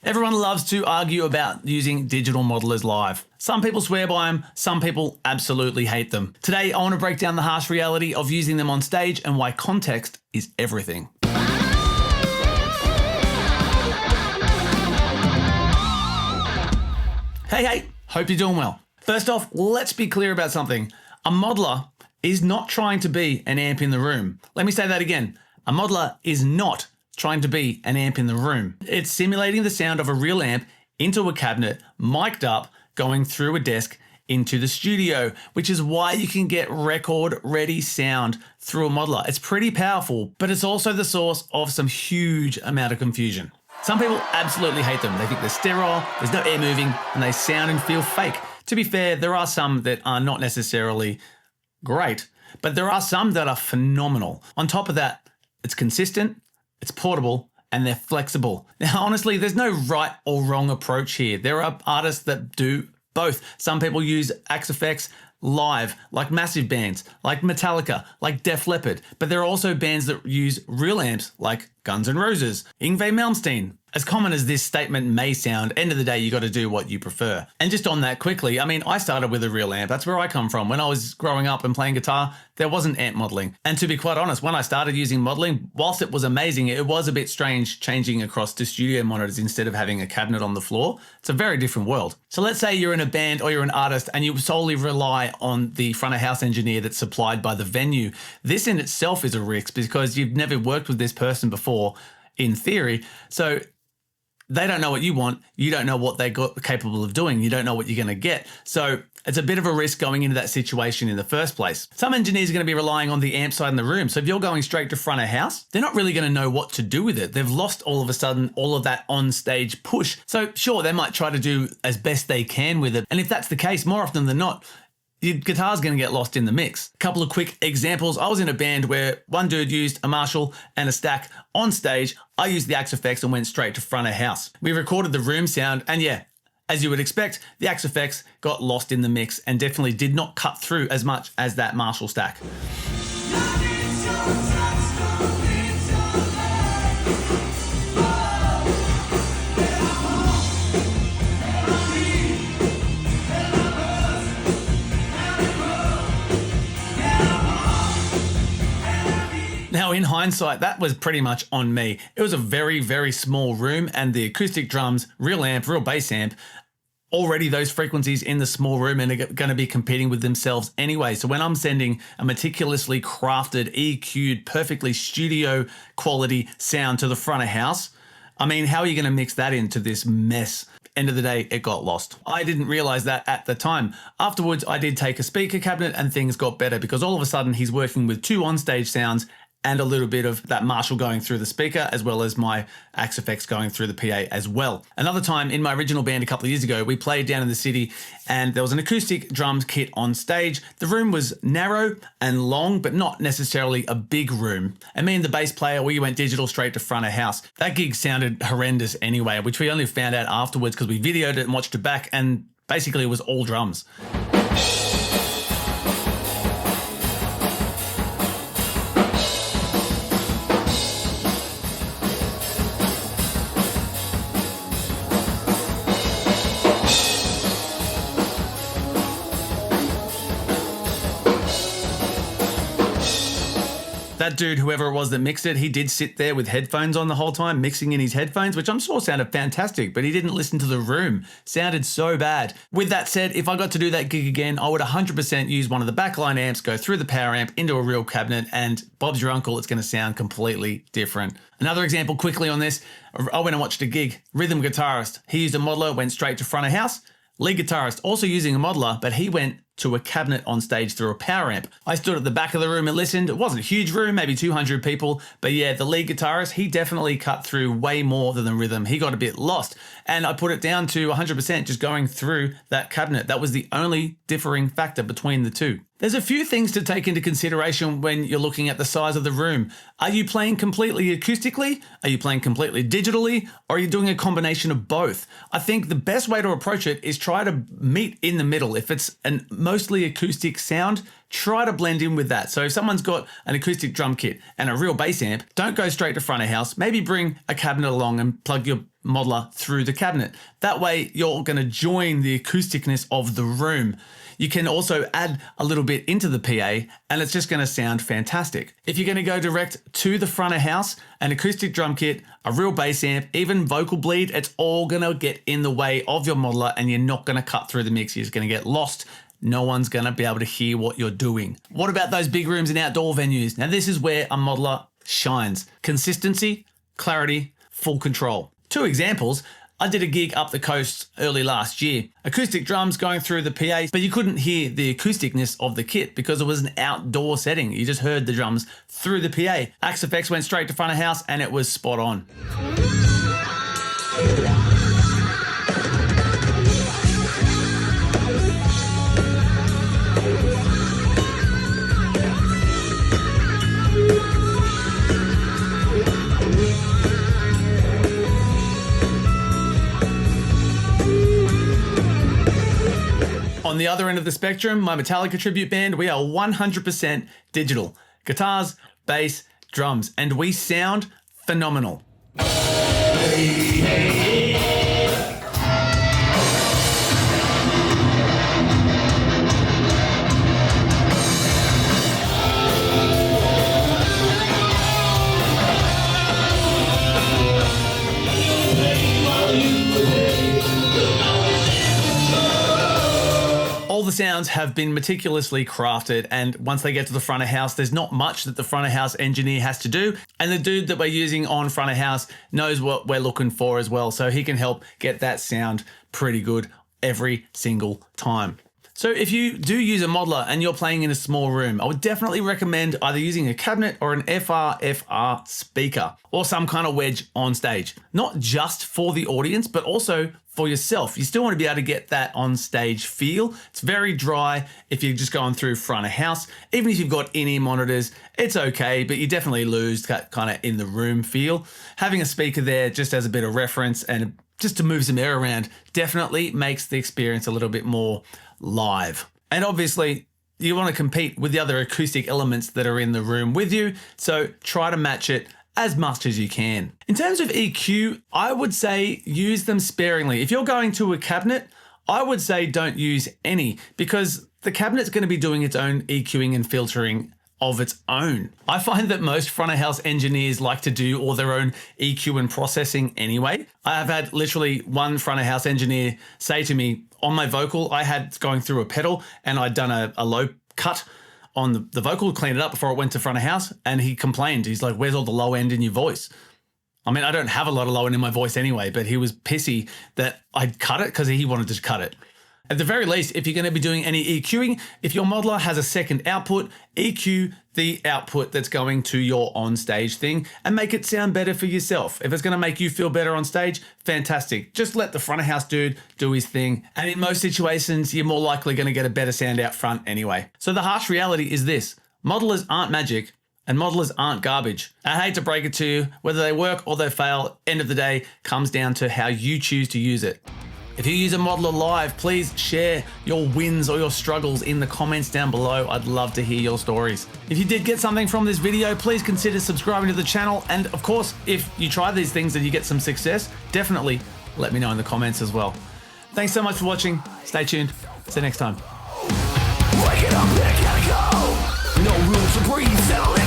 Everyone loves to argue about using digital modelers live. Some people swear by them, some people absolutely hate them. Today, I want to break down the harsh reality of using them on stage and why context is everything. Hey, hope you're doing well. First off, let's be clear about something. A modeler is not trying to be an amp in the room. Let me say that again. A modeler is not trying to be an amp in the room. It's simulating the sound of a real amp into a cabinet, mic'd up, going through a desk into the studio, which is why you can get record-ready sound through a modeler. It's pretty powerful, but it's also the source of some huge amount of confusion. Some people absolutely hate them. They think they're sterile, there's no air moving, and they sound and feel fake. To be fair, there are some that are not necessarily great, but there are some that are phenomenal. On top of that, it's consistent, it's portable, and they're flexible. Now, honestly, there's no right or wrong approach here. There are artists that do both. Some people use Axe effects live, like massive bands, like Metallica, like Def Leppard. But there are also bands that use real amps, like Guns N' Roses, Yngwie Malmsteen. As common as this statement may sound, end of the day, you got to do what you prefer. And just on that quickly, I started with a real amp. That's where I come from. When I was growing up and playing guitar, there wasn't amp modeling. And to be quite honest, when I started using modeling, whilst it was amazing, it was a bit strange changing across to studio monitors instead of having a cabinet on the floor. It's a very different world. So let's say you're in a band or you're an artist and you solely rely on the front of house engineer that's supplied by the venue. This in itself is a risk because you've never worked with this person before in theory. So they don't know what you want. You don't know what they're capable of doing. You don't know what you're going to get. So it's a bit of a risk going into that situation in the first place. Some engineers are going to be relying on the amp side in the room. So if you're going straight to front of house, they're not really going to know what to do with it. They've lost all of a sudden all of that on-stage push. So sure, they might try to do as best they can with it. And if that's the case, more often than not, your guitar's going to get lost in the mix. A couple of quick examples. I was in a band where one dude used a Marshall and a stack on stage. I used the Axe effects and went straight to front of house. We recorded the room sound and yeah, as you would expect, the Axe effects got lost in the mix and definitely did not cut through as much as that Marshall stack. Now, in hindsight, that was pretty much on me. It was a very, very small room and the acoustic drums, real amp, real bass amp, already those frequencies in the small room and are going to be competing with themselves anyway. So when I'm sending a meticulously crafted, EQ'd, perfectly studio quality sound to the front of house, how are you going to mix that into this mess? End of the day, it got lost. I didn't realize that at the time. Afterwards, I did take a speaker cabinet and things got better because all of a sudden he's working with two onstage sounds and a little bit of that Marshall going through the speaker, as well as my Axe effects going through the PA as well. Another time in my original band a couple of years ago, we played down in the city and there was an acoustic drums kit on stage. The room was narrow and long, but not necessarily a big room. And me and the bass player, we went digital straight to front of house. That gig sounded horrendous anyway, which we only found out afterwards because we videoed it and watched it back and basically it was all drums. That dude, whoever it was that mixed it, he did sit there with headphones on the whole time, mixing in his headphones, which I'm sure sounded fantastic, but he didn't listen to the room. Sounded so bad. With that said, if I got to do that gig again, I would 100% use one of the backline amps, go through the power amp into a real cabinet, and Bob's your uncle, it's going to sound completely different. Another example quickly on this, I went and watched a gig. Rhythm guitarist, he used a modeler, went straight to front of house. Lead guitarist, also using a modeler, but he went to a cabinet on stage through a power amp. I stood at the back of the room and listened. It wasn't a huge room, maybe 200 people, but yeah, the lead guitarist, he definitely cut through way more than the rhythm. He got a bit lost, and I put it down to 100% just going through that cabinet. That was the only differing factor between the two. There's a few things to take into consideration when you're looking at the size of the room. Are you playing completely acoustically? Are you playing completely digitally? Or are you doing a combination of both? I think the best way to approach it is try to meet in the middle. If it's a mostly acoustic sound, try to blend in with that. So if someone's got an acoustic drum kit and a real bass amp, don't go straight to front of house. Maybe bring a cabinet along and plug your modeler through the cabinet. That way you're going to join the acousticness of the room. You can also add a little bit into the PA and it's just going to sound fantastic. If you're going to go direct to the front of house, an acoustic drum kit, a real bass amp, even vocal bleed, it's all going to get in the way of your modeler and you're not going to cut through the mix. You're just going to get lost. No one's going to be able to hear what you're doing. What about those big rooms and outdoor venues? Now this is where a modeler shines. Consistency, clarity, full control. 2 examples. I did a gig up the coast early last year. Acoustic drums going through the PA, but you couldn't hear the acousticness of the kit because it was an outdoor setting. You just heard the drums through the PA. Axe Effects went straight to front of house and it was spot on. On the other end of the spectrum, my Metallica tribute band, we are 100% digital. Guitars, bass, drums, and we sound phenomenal. All the sounds have been meticulously crafted, and once they get to the front of house, there's not much that the front of house engineer has to do. And the dude that we're using on front of house knows what we're looking for as well, so he can help get that sound pretty good every single time. So if you do use a modeler and you're playing in a small room, I would definitely recommend either using a cabinet or an FRFR speaker or some kind of wedge on stage. Not just for the audience, but also for yourself. You still want to be able to get that on stage feel. It's very dry if you're just going through front of house. Even if you've got in-ear monitors, it's okay, but you definitely lose that kind of in the room feel. Having a speaker there just as a bit of reference and just to move some air around definitely makes the experience a little bit more live. And obviously you want to compete with the other acoustic elements that are in the room with you, so try to match it as much as you can. In terms of EQ, I would say use them sparingly. If you're going to a cabinet, I would say don't use any, because the cabinet's going to be doing its own EQing and filtering of its own. I find that most front of house engineers like to do all their own EQ and processing anyway. I have had literally one front of house engineer say to me, on my vocal, I had going through a pedal and I'd done a low cut on the vocal, clean it up before it went to front of house, and he complained. He's like, where's all the low end in your voice? I mean, I don't have a lot of low end in my voice anyway, but he was pissy that I'd cut it because he wanted to cut it. At the very least, if you're going to be doing any EQing, if your modeler has a second output, EQ the output that's going to your on-stage thing and make it sound better for yourself. If it's going to make you feel better on stage, fantastic. Just let the front of house dude do his thing. And in most situations, you're more likely going to get a better sound out front anyway. So the harsh reality is this: modelers aren't magic and modelers aren't garbage. I hate to break it to you, whether they work or they fail, end of the day comes down to how you choose to use it. If you use a modeler live, please share your wins or your struggles in the comments down below. I'd love to hear your stories. If you did get something from this video, please consider subscribing to the channel. And of course, if you try these things and you get some success, definitely let me know in the comments as well. Thanks so much for watching. Stay tuned. See you next time. Wake it up, let it go. No room to breathe. Settle